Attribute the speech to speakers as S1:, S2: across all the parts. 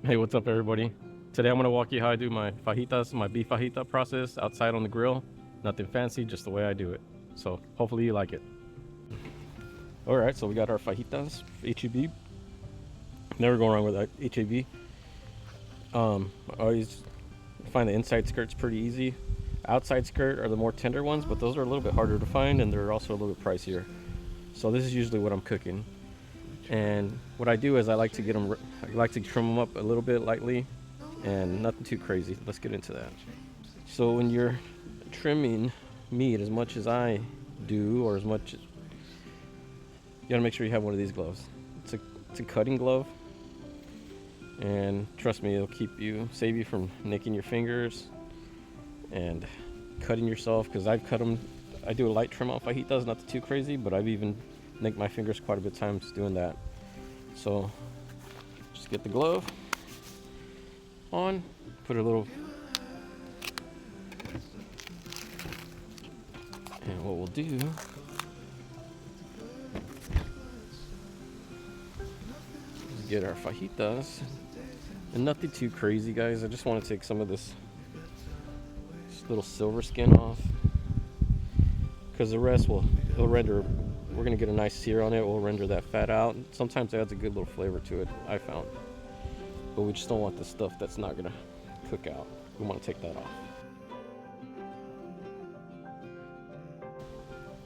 S1: Hey, what's up everybody? Today I'm gonna walk you how I do my fajitas, my beef fajita process outside on the grill. Nothing fancy, just the way I do it. So hopefully you like it. Alright, so we got our fajitas, HEB. Never go wrong with that HEB. I always find the inside skirts pretty easy. Outside skirt are the more tender ones, but those are a little bit harder to find and they're also a little bit pricier. So this is usually what I'm cooking. And what I do is I like to trim them up a little bit lightly and nothing too crazy. Let's get into that. So when you're trimming meat as much as I do, or as much, you gotta make sure you have one of these gloves. It's a cutting glove, and trust me, it'll save you from nicking your fingers and cutting yourself, because I've cut them. I do a light trim on fajitas, not too crazy, but I've even nicked my fingers quite a bit of times doing that. So just get the glove on, put a little, and what we'll do is get our fajitas, and nothing too crazy, guys. I just want to take some of this little silver skin off, because the rest it'll render. We're gonna get a nice sear on it. We'll render that fat out. Sometimes it adds a good little flavor to it, I found. But we just don't want the stuff that's not gonna cook out. We want to take that off.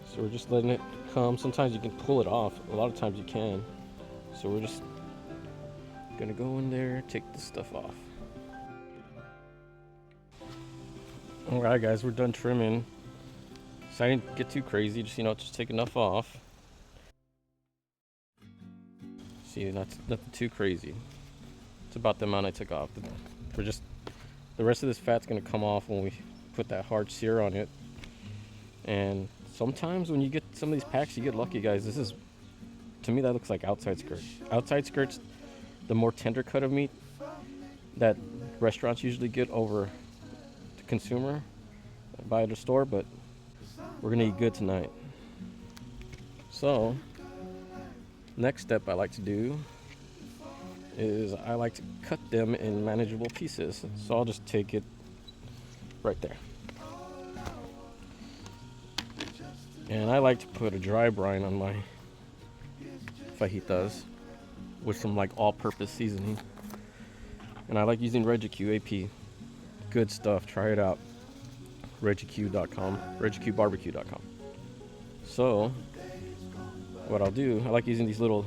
S1: So we're just letting it come. Sometimes you can pull it off. A lot of times you can. So we're just gonna go in there, take this stuff off. All right, guys, we're done trimming. So I didn't get too crazy, just take enough off. See, nothing too crazy. It's about the amount I took off. The rest of this fat's gonna come off when we put that hard sear on it. And sometimes when you get some of these packs, you get lucky, guys. To me, that looks like outside skirt. Outside skirt's the more tender cut of meat that restaurants usually get over the consumer by the store, but we're gonna eat good tonight. So next step I like to do is I like to cut them in manageable pieces. So I'll just take it right there. And I like to put a dry brine on my fajitas with some all-purpose seasoning. And I like using Regi-Q AP. Good stuff, try it out. Regi-Q.com, Regi-QBarbecue.com. So what I'll do, I like using these little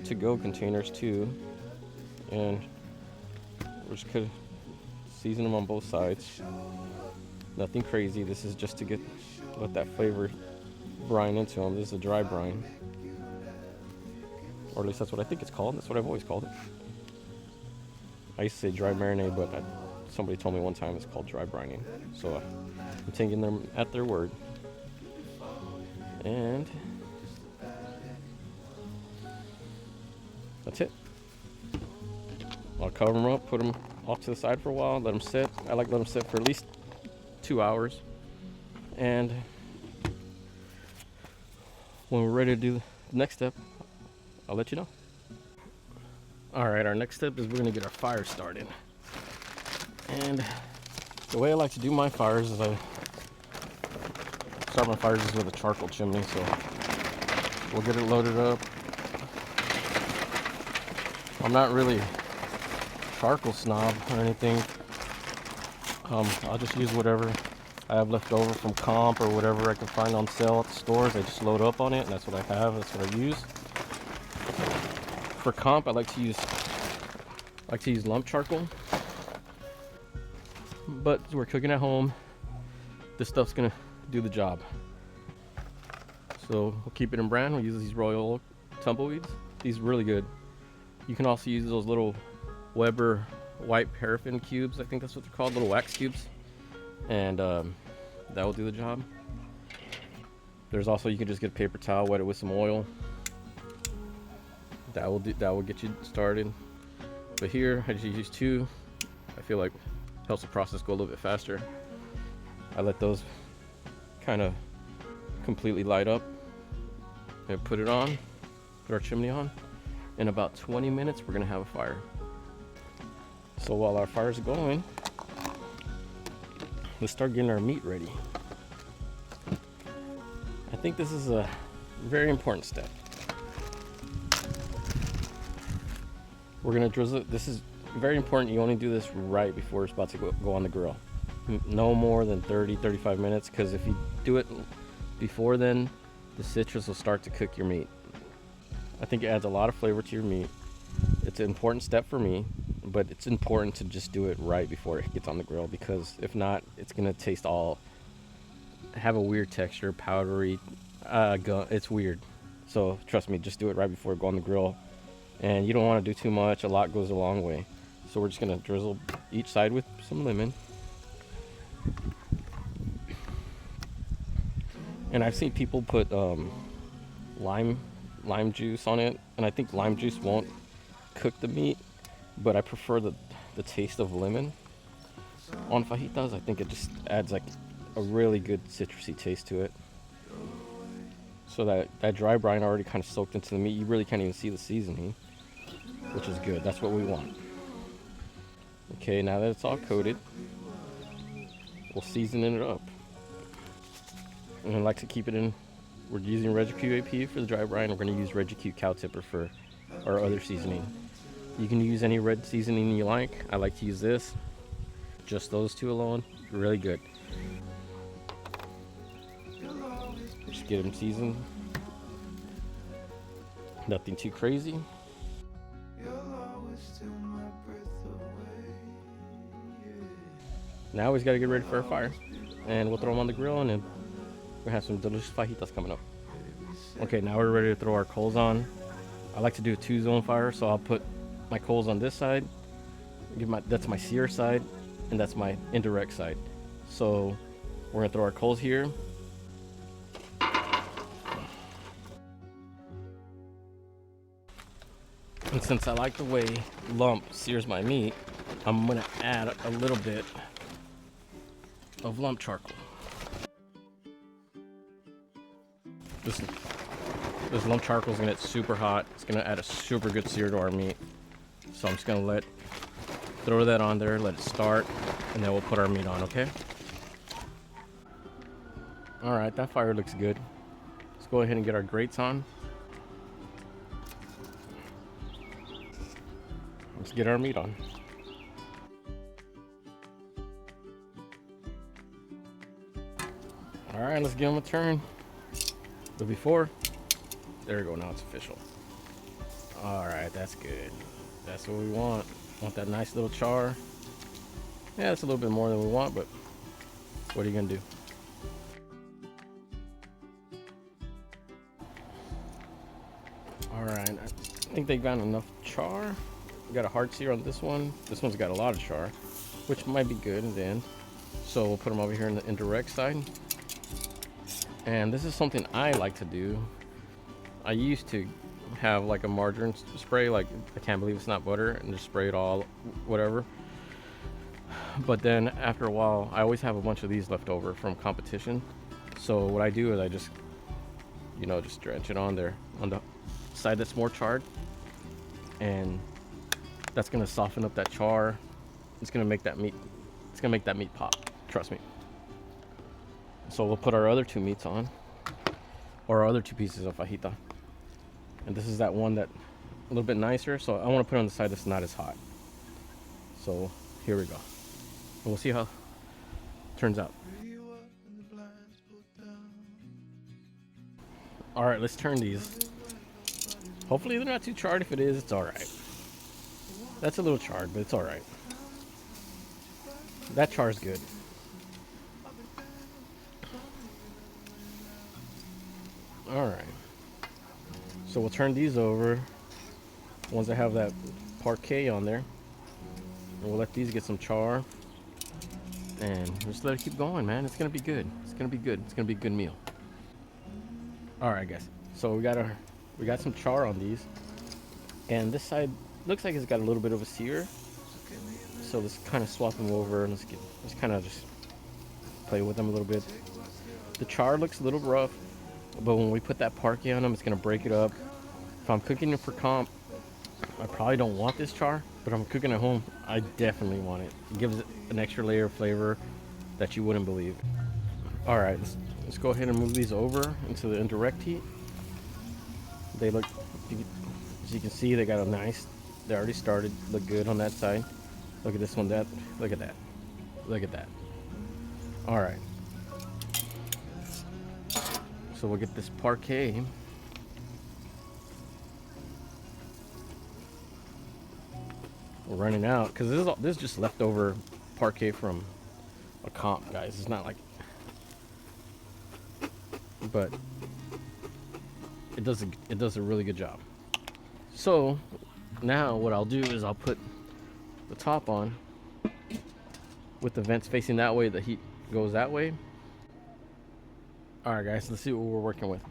S1: to-go containers too, and we're just gonna season them on both sides. Nothing crazy. This is just to let that flavor brine into them. This is a dry brine, or at least that's what I think it's called. That's what I've always called it. I used to say dry marinade, but somebody told me one time it's called dry brining. So I'm taking them at their word. And that's it. I'll cover them up, put them off to the side for a while, let them sit. I like to let them sit for at least 2 hours. And when we're ready to do the next step, I'll let you know. Alright, our next step is we're gonna get our fire started. And the way I like to do my fires is I start my fires with a charcoal chimney. So we'll get it loaded up. I'm not really a charcoal snob or anything. I'll just use whatever I have left over from comp or whatever I can find on sale at the stores. I just load up on it, and that's what I have. That's what I use. For comp, I like to use lump charcoal. But we're cooking at home. This stuff's gonna do the job. So we'll keep it in brand. We'll use these Royal Oak tumbleweeds. These are really good. You can also use those little Weber white paraffin cubes. I think that's what they're called, little wax cubes. And that will do the job. There's also, you can just get a paper towel, wet it with some oil. That will get you started. But here I just use 2. I feel like helps the process go a little bit faster. I let those kind of completely light up and put our chimney on. In about 20 minutes we're gonna have a fire. So while our fire's going, let's start getting our meat ready. I think this is a very important step. We're gonna drizzle it. This is very important. You only do this right before it's about to go on the grill. No more than 30-35 minutes, because if you do it before then, the citrus will start to cook your meat. I think it adds a lot of flavor to your meat. It's an important step for me, but it's important to just do it right before it gets on the grill, because if not, it's gonna taste have a weird texture, powdery. It's weird. So trust me, just do it right before it go on the grill. And you don't want to do too much. A lot goes a long way. So we're just gonna drizzle each side with some lemon. And I've seen people put lime juice on it, and I think lime juice won't cook the meat, but I prefer the taste of lemon on fajitas. I think it just adds like a really good citrusy taste to it. So that dry brine already kind of soaked into the meat. You really can't even see the seasoning, which is good. That's what we want. Okay, now that it's all coated, we'll season it up. And I like to keep it in. We're using Regi-Q AP for the dry brine. We're going to use Regi-Q Cowtipper for our other seasoning. You can use any red seasoning you like. I like to use this. Just those two alone, really good. Just get them seasoned. Nothing too crazy. Now we just got to get ready for our fire, and we'll throw them on the grill, and then we'll have some delicious fajitas coming up. Okay, now we're ready to throw our coals on. I like to do a 2-zone fire, so I'll put my coals on this side. That's my sear side, and that's my indirect side. So we're gonna throw our coals here. And since I like the way lump sears my meat, I'm gonna add a little bit of lump charcoal. This lump charcoal is gonna get super hot. It's gonna add a super good sear to our meat. So I'm just gonna throw that on there, let it start, and then we'll put our meat on, okay? All right, that fire looks good. Let's go ahead and get our grates on. Let's get our meat on. All right, let's give them a turn. But before, there we go, now it's official. All right, that's good. That's what we want. Want that nice little char. Yeah, it's a little bit more than we want, but what are you gonna do? All right, I think they got enough char. We got a hard sear on this one. This one's got a lot of char, which might be good in the end. So we'll put them over here in the indirect side. And this is something I like to do. I used to have like a margarine spray, like I can't believe it's not butter, and just spray it all, whatever. But then after a while, I always have a bunch of these left over from competition. So what I do is I just, just drench it on there on the side that's more charred, and that's gonna soften up that char. It's gonna make that meat pop. Trust me. So we'll put our other 2 meats on, or our other 2 pieces of fajita. And this is that one that a little bit nicer, so I want to put it on the side that's not as hot. So here we go. And we'll see how it turns out. All right, let's turn these. Hopefully they're not too charred. If it is, it's all right. That's a little charred, but it's all right. That char's good. All right, so we'll turn these over once I have that Parkay on there, and we'll let these get some char, and just let it keep going, man. It's gonna be good. It's gonna be good. It's gonna be a good meal. All right, guys. So we got some char on these, and this side looks like it's got a little bit of a sear. So let's kind of swap them over, and let's kind of just play with them a little bit. The char looks a little rough, but when we put that Parkay on them, it's gonna break it up. If I'm cooking it for comp, I probably don't want this char. but I'm cooking at home. I definitely want it. It gives it an extra layer of flavor that you wouldn't believe. All right, let's go ahead and move these over into the indirect heat. They look, as you can see, they got a nice, they already started, look good on that side. Look at this one, look at that, look at that. All right, so we'll get this Parkay. We're running out because this is just leftover Parkay from a comp, guys. It's not like, but it does a really good job. So now what I'll do is I'll put the top on with the vents facing that way. The heat goes that way. All right, guys, let's see what we're working with.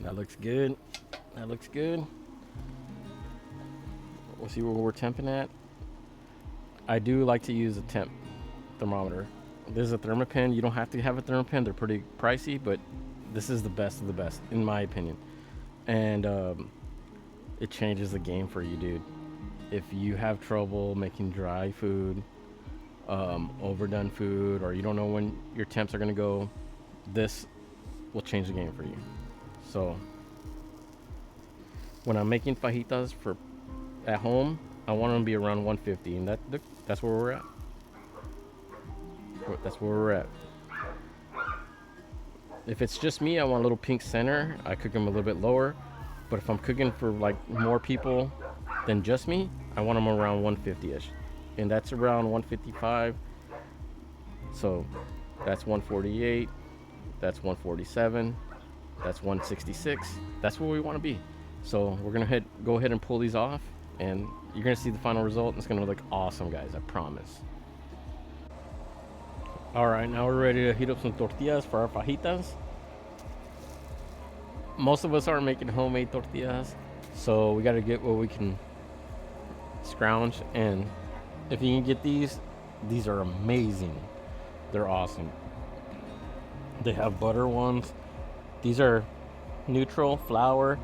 S1: That looks good. That looks good. We'll see where we're temping at. I do like to use a temp thermometer. There's a Thermapen. You don't have to have a Thermapen. They're pretty pricey, but this is the best of the best, in my opinion. And it changes the game for you, dude. If you have trouble making dry food, overdone food, or you don't know when your temps are gonna go, this will change the game for you. So when I'm making fajitas for at home, I want them to be around 150, and that's where we're at. That's where we're at. If it's just me, I want a little pink center. I cook them a little bit lower. But if I'm cooking for like more people than just me, I want them around 150-ish. And that's around 155. So that's 148. That's 147. That's 166. That's where we want to be. So we're gonna go ahead and pull these off, and you're gonna see the final result. And it's gonna look awesome, guys. I promise. All right, now we're ready to heat up some tortillas for our fajitas. Most of us aren't making homemade tortillas, so we got to get what we can scrounge. And if you can get these are amazing. They're awesome. They have butter ones. These are neutral flour.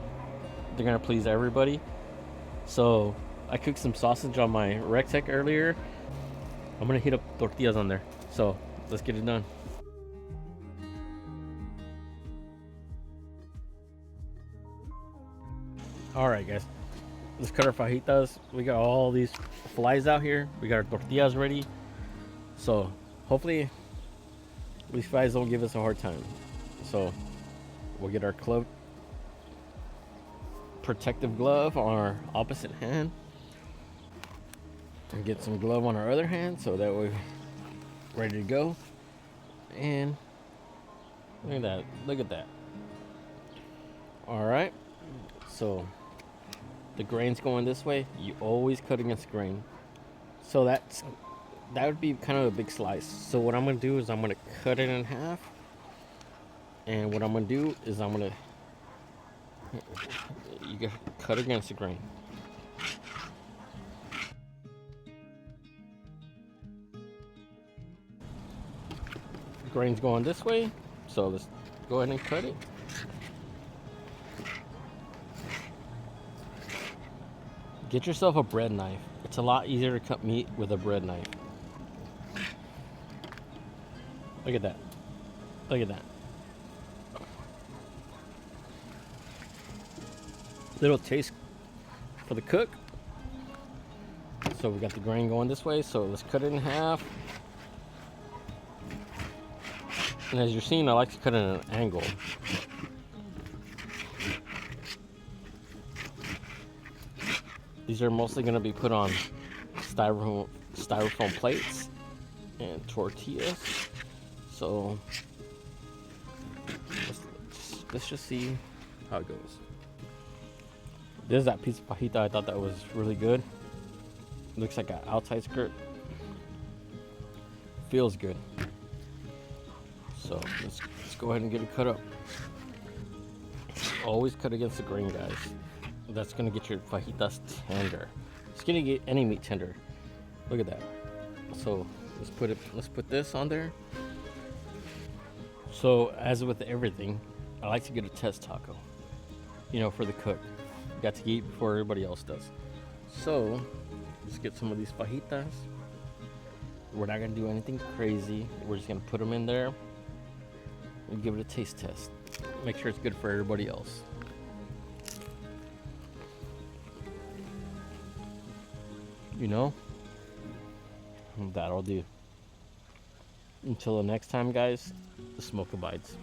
S1: They're gonna please everybody. So I cooked some sausage on my Reg-Q earlier. I'm gonna heat up tortillas on there. So let's get it done. All right, guys, let's cut our fajitas. We got all these flies out here. We got our tortillas ready. So hopefully these flies don't give us a hard time. So we'll get our protective glove on our opposite hand and get some glove on our other hand, so that way we're ready to go. And look at that, look at that. All right, so the grain's going this way. You always cut against the grain. So that would be kind of a big slice. So what I'm gonna do is I'm gonna cut it in half, and what I'm gonna do is you gotta cut against the grain. The grain's going this way, so let's go ahead and cut it. Get yourself a bread knife. It's a lot easier to cut meat with a bread knife. Look at that. Look at that. Little taste for the cook. So we got the grain going this way, so let's cut it in half. And as you're seeing, I like to cut it at an angle. These are mostly going to be put on styrofoam plates and tortillas. So let's just see how it goes. There's that piece of fajita. I thought that was really good. Looks like an outside skirt. Feels good. So let's go ahead and get it cut up. Always cut against the grain, guys. That's gonna get your fajitas tender. It's gonna get any meat tender. Look at that. So let's put this on there. So as with everything, I like to get a test taco, you know, for the cook. got to eat before everybody else does. So let's get some of these fajitas. We're not gonna do anything crazy. We're just gonna put them in there and give it a taste test. Make sure it's good for everybody else. You know, that'll do. Until the next time, guys, the smoke abides.